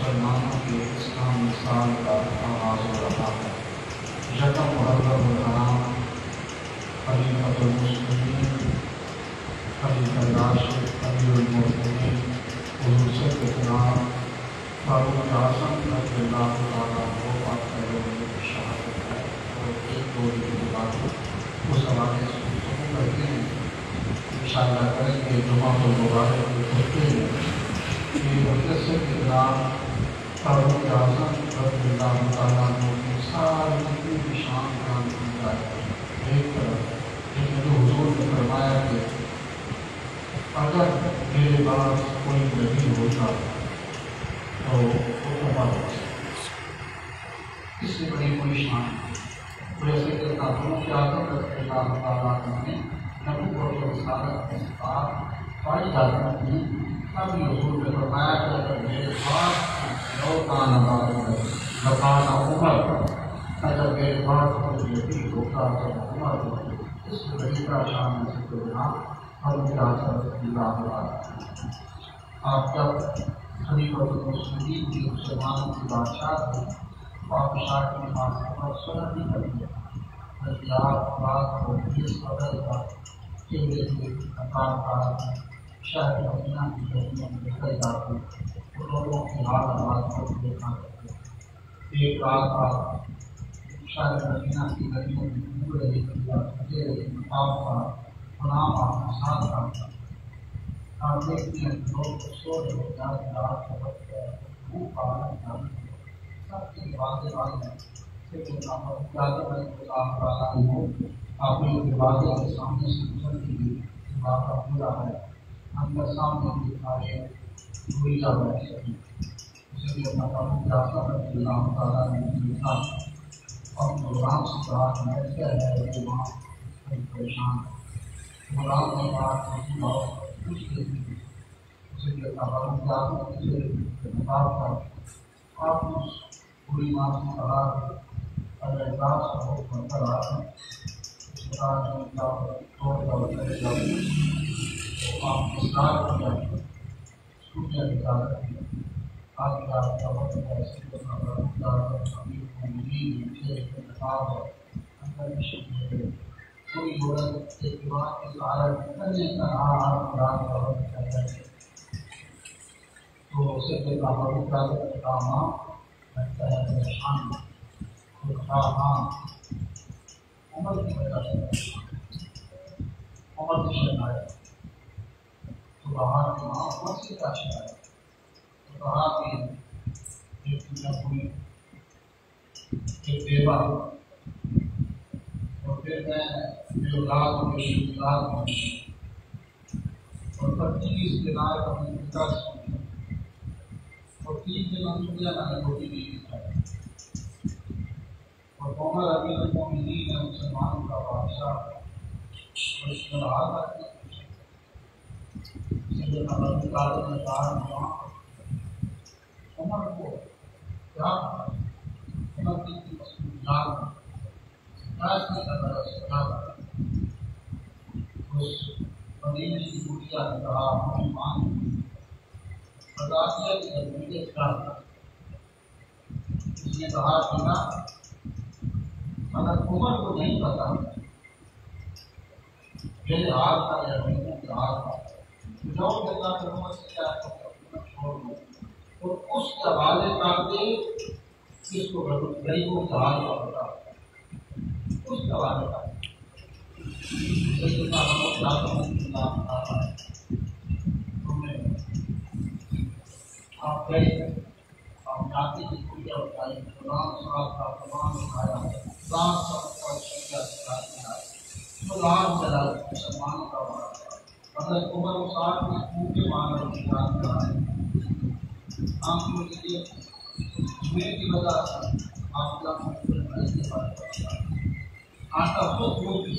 مسلمانوں کے اسلامی سال کا آغاز ہو رہا ہے۔ یکم محرم الحرام خلیفۃ المسلمین خلیفہ راشد امیر المؤمنین حضور سیدنا فاروق اعظم رضی اللہ تعالیٰ عنہ آپ کا یوم شہادت ہے، اور ایک دو دن کے بعد اس حوالے سے گفتگو کرتے ہیں۔ انشاءاللہ کریں گے جمعہ المبارک کے خطبے میں کہ حضرت سیدنا فاروق اعظم رضی اللہ تعالیٰ عنہ کی ساری جتنی بھی شان بیان کی جائے ایک طرف، لیکن جو حضور نے فرمایا کہ اگر میرے پاس کوئی نبی ہوتا تو وہ عمر ہوتا، اس سے بڑی کوئی شان نہیں۔ ویسے کہ فاروق اعظم رضی اللہ تعالیٰ عنہ نے نبوت و رسالت کے ساتھ بڑی حالت کی، تب حضور نے فرمایا کہ اگر میرے پاس لوکان لکان عمر، اگر میرے پاس کوئی نبی ہوتا تو عمر ہوتا۔ اس سے بڑی کا شان میں سے کوئی نہ فاروق اعظم رضی اللہ تعالیٰ۔ آپ جب خلیفۃ المسلمین کی مسلمانوں کی بادشاہ تھے تو آپ شاہ کی نماز پر سنت نہیں کرتے، بلکہ آپ رات کو 20 قدر کا چہرے سے مقام کا شہر مدینہ کی گلیوں میں نکل جاتے، وہ لوگوں کی حال حالات کو دیکھا کرتے۔ ایک رات آپ شہر مدینہ کی گلیوں میں گھوم رہے تھے، مقام کا غلام آپ کے ساتھ تھا۔ آپ دیکھتے ہیں لوگ سو رہے، رات کا وقت ہے، بھوک آرام جاری ہے، سب کے دروازے بند ہیں۔ آپ نے دروازے کے سامنے سے گزرتی ہوئی واقعہ پورا ہے، اندر سامنے دکھائے گویا بیٹھے ہیں، اسے بھی اپنا فاروق اعظم رضی اللہ تعالیٰ نے دیکھا اور غلام سے کہا کہ میں کیا ہے وہ وہاں بڑی پریشان ہے۔ غلام نے کہا کہ بہت خوش دیکھی، اسے بھی اپنا فاروق اعظم سے خطاب کر آپ نے پوری ماں سے کہا کہ اگر اعزاز کو بڑھتا رہا ہے اس طرح جو توڑ کر کرے گا تو آپ کے ساتھ کیا سوچا اجازت ہے آج آپ کا وقت ایسے کرنا پڑتا ہے کتاب ہے اندر میں کوئی عورت ایک بات کے سارا کرنے کا آپ رات کا وقت کر رہے ہیں تو اسے کوئی کام کا ماں لگتا ہے پریشان ہاں عمر کی وجہ سے عمر کی شکایت تو کہا کہ ہاں عمر سے کیا شکایت، تو کہا کہ ایک کوئی ایک بیوہ اور پھر میں میرے اولاد میری اولاد اور 25 دنار کا میں پتا سن اور 3 دن منصوبہ میں نے روٹی نہیں کھائی اور عمر امیر المؤمنین ہے مسلمانوں کا بادشاہ اور اس میں رہا تھا سیدنا فاروق اعظم نے کہا عمر کو کیا عمر کی مسئولیات شکایت نہیں کر رہا شکایت اس مدینے کی بڑھیا نے کہا ہمیں مان بتا دیا کہ مجھے کیا اس نے کہا کہ نہ اگر عمر کو نہیں پتا میرے ہاتھ کا یا لوگوں کے ہاتھ کا جاؤ جگہ پہ عمر سے کیا چھوڑ دو اور اس کے حوالے کر دے اس کو غریبوں کے حال کا پتا اس کے حوالے کر آپ گئے آپ جاتی کی پوجا اٹھائی غلام صاحب کا تمام اٹھایا غلام صاحب کا شکریہ سکھائی آئے غلام چلا مسلمانوں کا بڑا مگر عمر و صاحب نے پوجے مانا نکال کر آئے آپ کو لیے جمعے کی وجہ سے آپ کا ایسے بات آتا خود بول بھی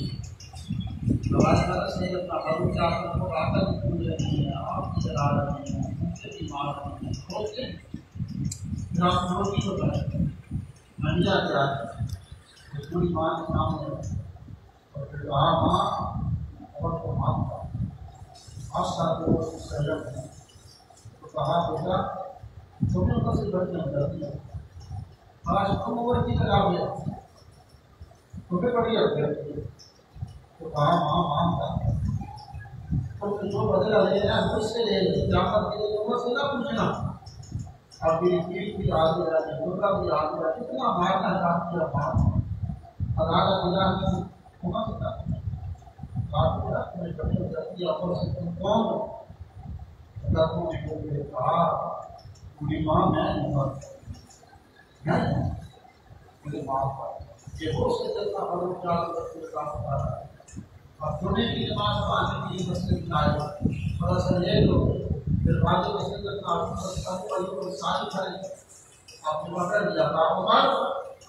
ہماری طرح سے اپنا فاروق اعظم کو آتا بھی پوج رہی ہے آپ کی جلا رہے ہیں مجھے بھی مار رہے ہیں سوچتے ہیں پھر آپ روٹی کو کریں منجا کیا ہے پوری ماں کے سامنے اور پھر کہا ماں اور کو معاف کر آپ کا کو سہلت ہے تو کہا بیٹا چھوٹے ہوتا سے بڑھ جاتی ہے آج کم عمر کی لگا گیا چھوٹے بڑی ہوتے تو کہاں ماں کا تو جو بدلا لینا اس سے لے جامت کے لیے عمر سے نہ پوچھنا اب میری پیٹ کی یاد ہے چھوٹا بھی یاد ہے کتنا مارنا چاہتی ہے باپ عدالت اللہ کی عمر سے آپ کو اپنے بڑی ہو جاتی ہے عمر سے تم کون ہو لڑکوں نے بولے کہا پوری ماں میں عمر مجھے معاف کر یہ وہ سے جتنا بڑوں چار بچے کام کر رہا ہے اب چھوٹے کی نماز پڑھنے کے لیے مسئلے بنائے تھوڑا سا لے لو پھر بعد میں مسئلے کرنا آپ کو ساری کھڑے آپ نے پکڑ لیا کاروبار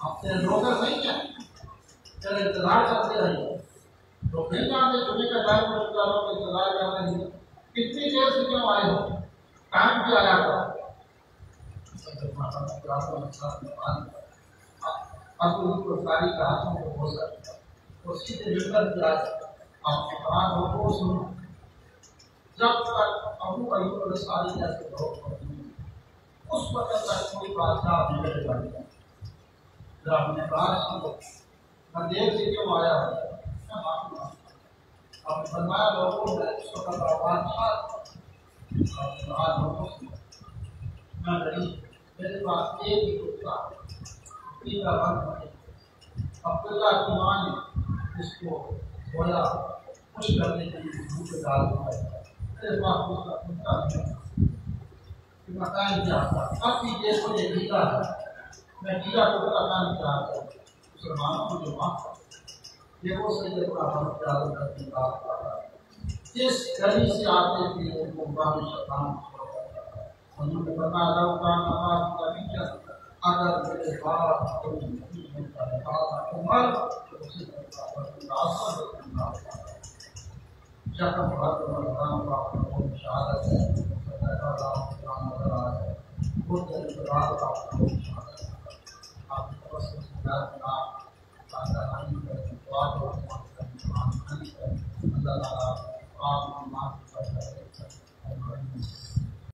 آپ سے روکر نہیں ہے چلے انتظار کرتے رہیے تو پھر جانے چھوٹے کا ٹائم انتظار کر رہے ہیں کتنی دیر سے کیوں آئے ہو ٹائم بھی آیا تھا اب ان کو ساری کہانوں کو ہو سکتا اسی سے مل کر کیا آپ کے کہاں کو سنو جب تک ابو ایوب انصاری جیسے لوگ اس وقت تک کوئی بادشاہ بگڑ جاتا جب ہم نے کہا میں دیر سے کیوں آیا ہوں میں معافی مانگتا آپ نے فرمایا لوگوں میں اس وقت بادشاہ آپ لوگوں سے میں غریب میرے پاس ایک ہی کتا کا رنگ بنے عبداللہ کی ماں نے اس کو سویا خوش کرنے کے لیے منہ پہ ڈال دیا میرے پاس اس کا کتا نہیں کہ میں کہیں چاہتا اب بھی دیر کو یہ گیلا ہے میں گیلا کتا کہیں چاہتا مسلمانوں کو جو معاف کر یہ وہ سید کا ہم پیار کرنے کا جس گلی سے آتے تھے ان کو باہر شیطان انہوں نے بتایا لو کان آواز کا نیچر اگر میرے بات کوئی نہیں ہوتا ہے عمر تو اسے شکم بھر رمضان کا بہت شہادت ہے صدقہ اللہ نظر آ ہے بہت جلد رات کا بہت شہادت ہے آپ کی طرف سے ہدایت نہ اللہ تعالیٰ اللہ تعالیٰ آپ معاف کریں